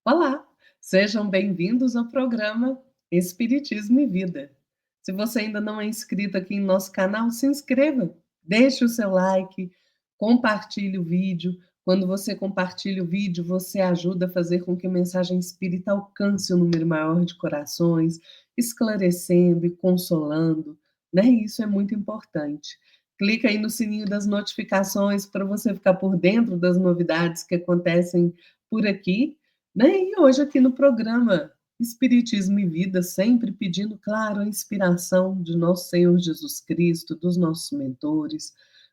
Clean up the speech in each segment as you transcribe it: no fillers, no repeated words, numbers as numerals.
Olá, sejam bem-vindos ao programa Espiritismo e Vida. Se você ainda não é inscrito aqui em nosso canal, se inscreva, deixe o seu like, compartilhe o vídeo. Quando você compartilha o vídeo, você ajuda a fazer com que a mensagem espírita alcance um número maior de corações, esclarecendo e consolando, né? Isso é muito importante. Clica aí no sininho das notificações para você ficar por dentro das novidades que acontecem por aqui, né? E hoje aqui no programa Espiritismo e Vida, sempre pedindo, claro, a inspiração de nosso Senhor Jesus Cristo, dos nossos mentores,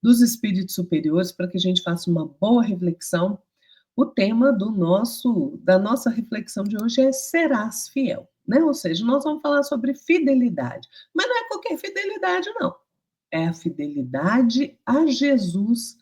dos espíritos superiores, para que a gente faça uma boa reflexão. O tema da nossa reflexão de hoje é serás fiel, né? Ou seja, nós vamos falar sobre fidelidade, mas não é qualquer fidelidade, não. É a fidelidade a Jesus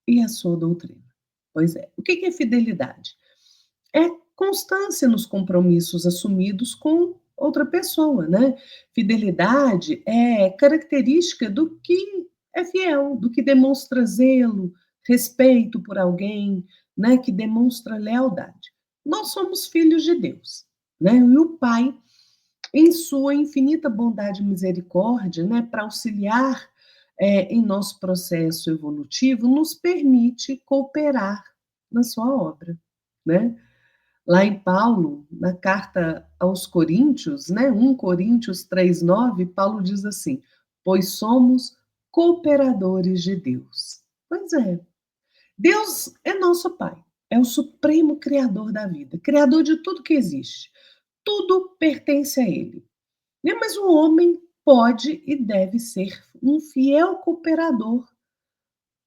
e a sua doutrina. Pois é. O que é fidelidade? É constância nos compromissos assumidos com outra pessoa, né? Fidelidade é característica do que é fiel, do que demonstra zelo, respeito por alguém, né? Que demonstra lealdade. Nós somos filhos de Deus, né? E o Pai, em sua infinita bondade e misericórdia, né? Para auxiliar em nosso processo evolutivo, nos permite cooperar na sua obra, né? Lá em Paulo, na carta aos Coríntios, né, 1 Coríntios 3:9, Paulo diz assim: pois somos cooperadores de Deus. Pois é, Deus é nosso Pai, é o supremo criador da vida, criador de tudo que existe. Tudo pertence a Ele, né? Mas o homem pode e deve ser um fiel cooperador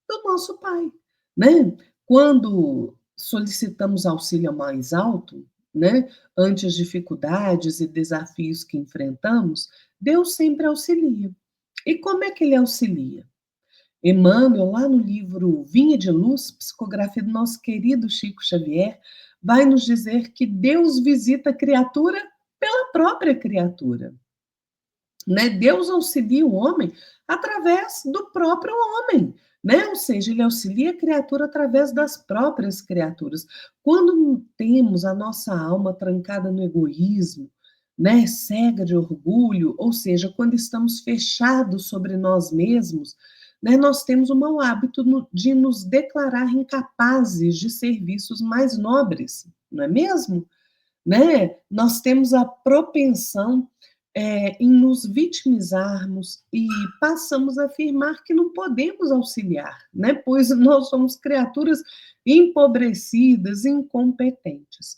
do nosso Pai, né? Quando solicitamos auxílio mais alto, né, ante as dificuldades e desafios que enfrentamos, Deus sempre auxilia. E como é que ele auxilia? Emmanuel, lá no livro Vinha de Luz, psicografia do nosso querido Chico Xavier, vai nos dizer que Deus visita a criatura pela própria criatura, né? Deus auxilia o homem através do próprio homem, né? Ou seja, ele auxilia a criatura através das próprias criaturas. Quando temos a nossa alma trancada no egoísmo, né, cega de orgulho, ou seja, quando estamos fechados sobre nós mesmos, né, nós temos o mau hábito de nos declarar incapazes de serviços mais nobres, não é mesmo? Né? Nós temos a propensão em nos vitimizarmos e passamos a afirmar que não podemos auxiliar, né? Pois nós somos criaturas empobrecidas, incompetentes.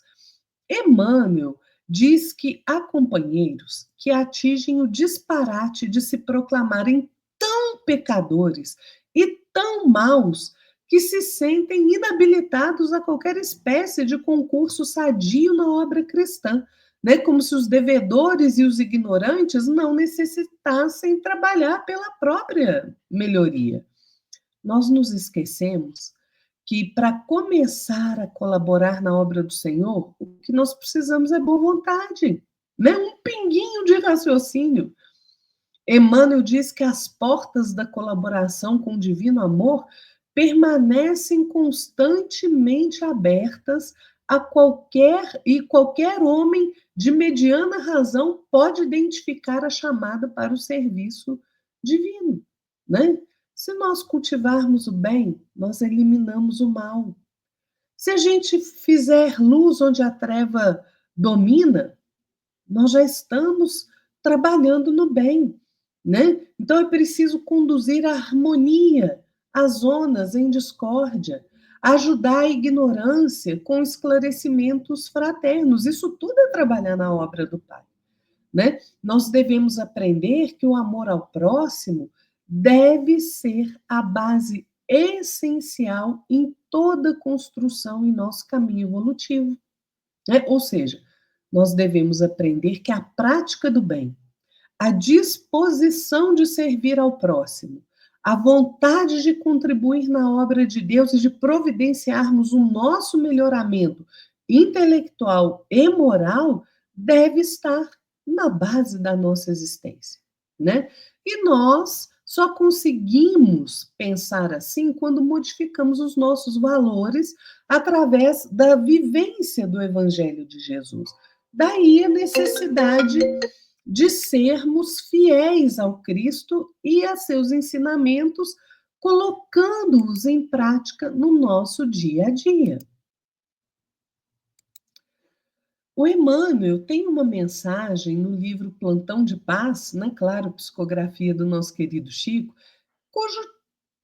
Emmanuel diz que há companheiros que atingem o disparate de se proclamarem tão pecadores e tão maus que se sentem inabilitados a qualquer espécie de concurso sadio na obra cristã, né? Como se os devedores e os ignorantes não necessitassem trabalhar pela própria melhoria. Nós nos esquecemos que para começar a colaborar na obra do Senhor, o que nós precisamos é boa vontade, né? Um pinguinho de raciocínio. Emmanuel diz que as portas da colaboração com o divino amor permanecem constantemente abertas a qualquer homem de mediana razão pode identificar a chamada para o serviço divino, né? Se nós cultivarmos o bem, nós eliminamos o mal. Se a gente fizer luz onde a treva domina, nós já estamos trabalhando no bem, né? Então é preciso conduzir a harmonia às zonas em discórdia, ajudar a ignorância com esclarecimentos fraternos. Isso tudo é trabalhar na obra do Pai, né? Nós devemos aprender que o amor ao próximo deve ser a base essencial em toda construção em nosso caminho evolutivo, né? Ou seja, nós devemos aprender que a prática do bem, a disposição de servir ao próximo, a vontade de contribuir na obra de Deus e de providenciarmos o nosso melhoramento intelectual e moral deve estar na base da nossa existência, né? E nós Só conseguimos pensar assim quando modificamos os nossos valores através da vivência do Evangelho de Jesus. Daí a necessidade de sermos fiéis ao Cristo e a seus ensinamentos, colocando-os em prática no nosso dia a dia. O Emmanuel tem uma mensagem no livro Plantão de Paz, né, claro, psicografia do nosso querido Chico, cujo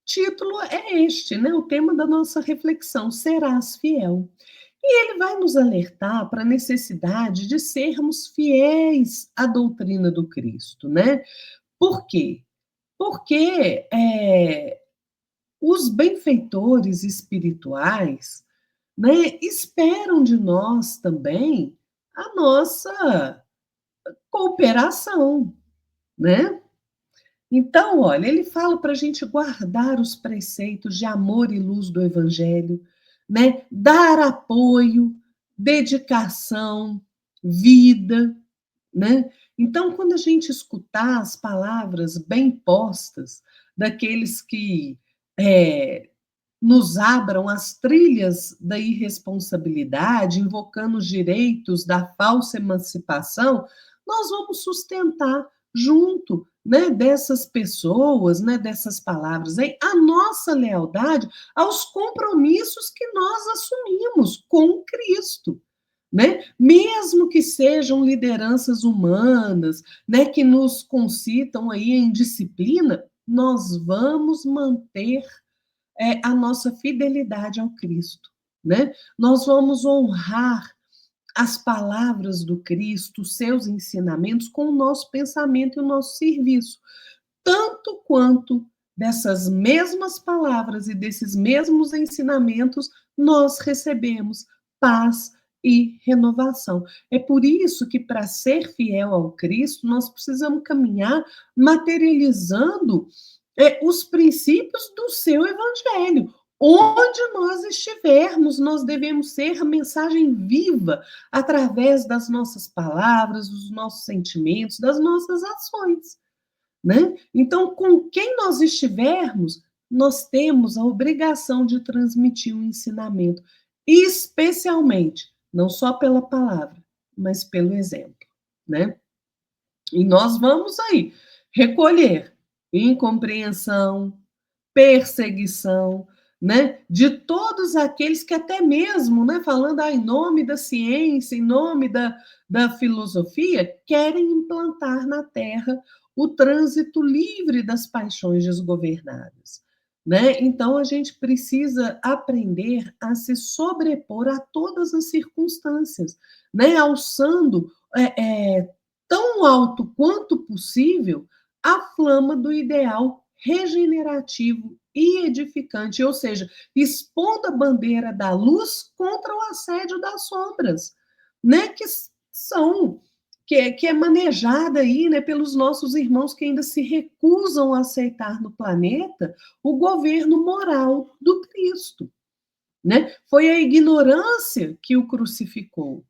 título é este, né, o tema da nossa reflexão, Serás Fiel. E ele vai nos alertar para a necessidade de sermos fiéis à doutrina do Cristo, né? Por quê? Porque os benfeitores espirituais, né, esperam de nós também a nossa cooperação, né? Então, olha, ele fala para a gente guardar os preceitos de amor e luz do Evangelho, né? Dar apoio, dedicação, vida, né? Então, quando a gente escutar as palavras bem postas daqueles que nos abram as trilhas da irresponsabilidade, invocando os direitos da falsa emancipação, nós vamos sustentar junto, né, dessas pessoas, né, dessas palavras, aí, a nossa lealdade aos compromissos que nós assumimos com Cristo. Né? Mesmo que sejam lideranças humanas, né, que nos concitam aí em disciplina, nós vamos manter a nossa fidelidade ao Cristo, né? Nós vamos honrar as palavras do Cristo, os seus ensinamentos, com o nosso pensamento e o nosso serviço, tanto quanto dessas mesmas palavras e desses mesmos ensinamentos nós recebemos paz e renovação. É por isso que, para ser fiel ao Cristo, nós precisamos caminhar materializando os princípios do seu evangelho. Onde nós estivermos, nós devemos ser mensagem viva através das nossas palavras, dos nossos sentimentos, das nossas ações. Né? Então, com quem nós estivermos, nós temos a obrigação de transmitir um ensinamento, especialmente, não só pela palavra, mas pelo exemplo. Né? E nós vamos aí recolher incompreensão, perseguição, né, de todos aqueles que até mesmo, né, falando em nome da ciência, em nome da filosofia, querem implantar na Terra o trânsito livre das paixões desgovernadas. Né? Então, a gente precisa aprender a se sobrepor a todas as circunstâncias, né? Alçando tão alto quanto possível a flama do ideal regenerativo e edificante, ou seja, expondo a bandeira da luz contra o assédio das sombras, né, que é manejada aí, né, pelos nossos irmãos que ainda se recusam a aceitar no planeta o governo moral do Cristo, né? Foi a ignorância que o crucificou,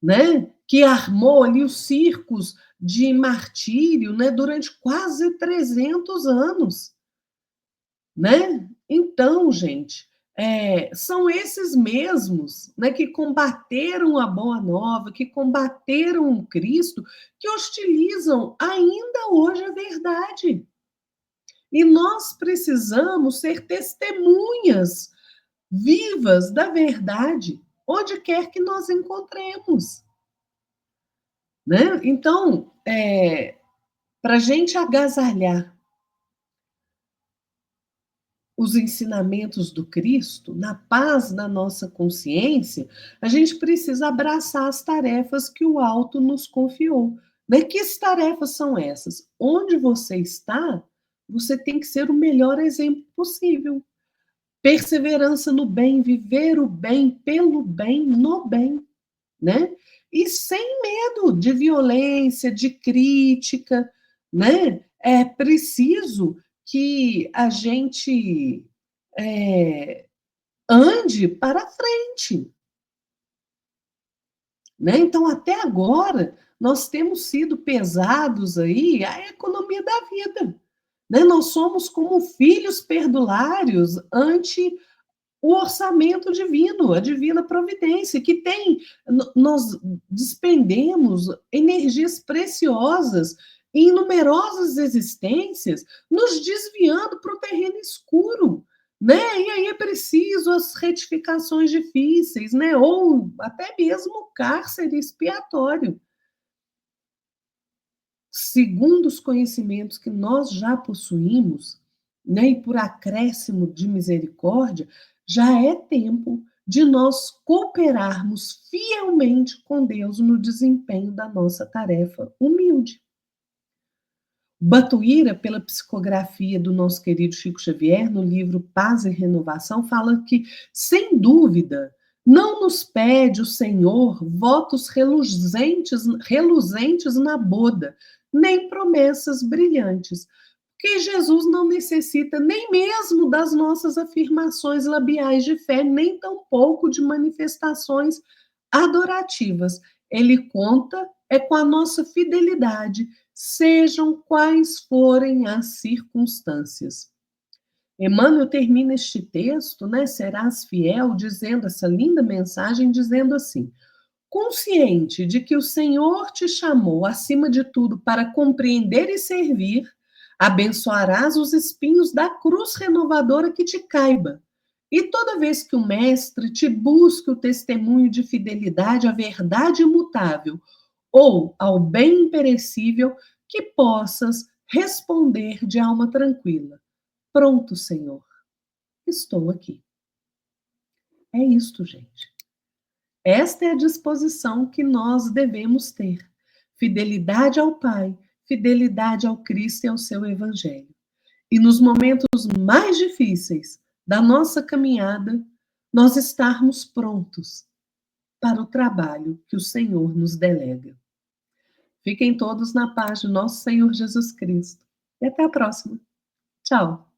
né? Que armou ali os circos de martírio, né, durante quase 300 anos, né? Então, gente, são esses mesmos, né, que combateram a Boa Nova, que combateram o Cristo, que hostilizam ainda hoje a verdade. E nós precisamos ser testemunhas vivas da verdade, onde quer que nós encontremos. Né? Então, para a gente agasalhar os ensinamentos do Cristo, na paz da nossa consciência, a gente precisa abraçar as tarefas que o alto nos confiou. Né? Que tarefas são essas? Onde você está, você tem que ser o melhor exemplo possível. Perseverança no bem, viver o bem, pelo bem, no bem. Né? E sem medo de violência, de crítica, né? É preciso que a gente ande para frente, né? Então, até agora, nós temos sido pesados aí a economia da vida, né? Nós somos como filhos perdulários ante o orçamento divino, a divina providência, que tem, nós despendemos energias preciosas em numerosas existências, nos desviando para o terreno escuro, né? E aí é preciso as retificações difíceis, né? Ou até mesmo o cárcere expiatório. Segundo os conhecimentos que nós já possuímos, né, e por acréscimo de misericórdia, já é tempo de nós cooperarmos fielmente com Deus no desempenho da nossa tarefa humilde. Batuíra, pela psicografia do nosso querido Chico Xavier, no livro Paz e Renovação, fala que, sem dúvida, não nos pede o Senhor votos reluzentes na boda, nem promessas brilhantes, porque Jesus não necessita nem mesmo das nossas afirmações labiais de fé, nem tampouco de manifestações adorativas. Ele conta com a nossa fidelidade, sejam quais forem as circunstâncias. Emmanuel termina este texto, né, serás fiel, dizendo essa linda mensagem, dizendo assim: consciente de que o Senhor te chamou, acima de tudo, para compreender e servir, abençoarás os espinhos da cruz renovadora que te caiba. E toda vez que o Mestre te busque o testemunho de fidelidade à verdade imutável ou ao bem imperecível, que possas responder de alma tranquila: pronto, Senhor, estou aqui. É isto, gente. Esta é a disposição que nós devemos ter. Fidelidade ao Pai, fidelidade ao Cristo e ao seu Evangelho. E nos momentos mais difíceis da nossa caminhada, nós estarmos prontos para o trabalho que o Senhor nos delega. Fiquem todos na paz de nosso Senhor Jesus Cristo. E até a próxima. Tchau.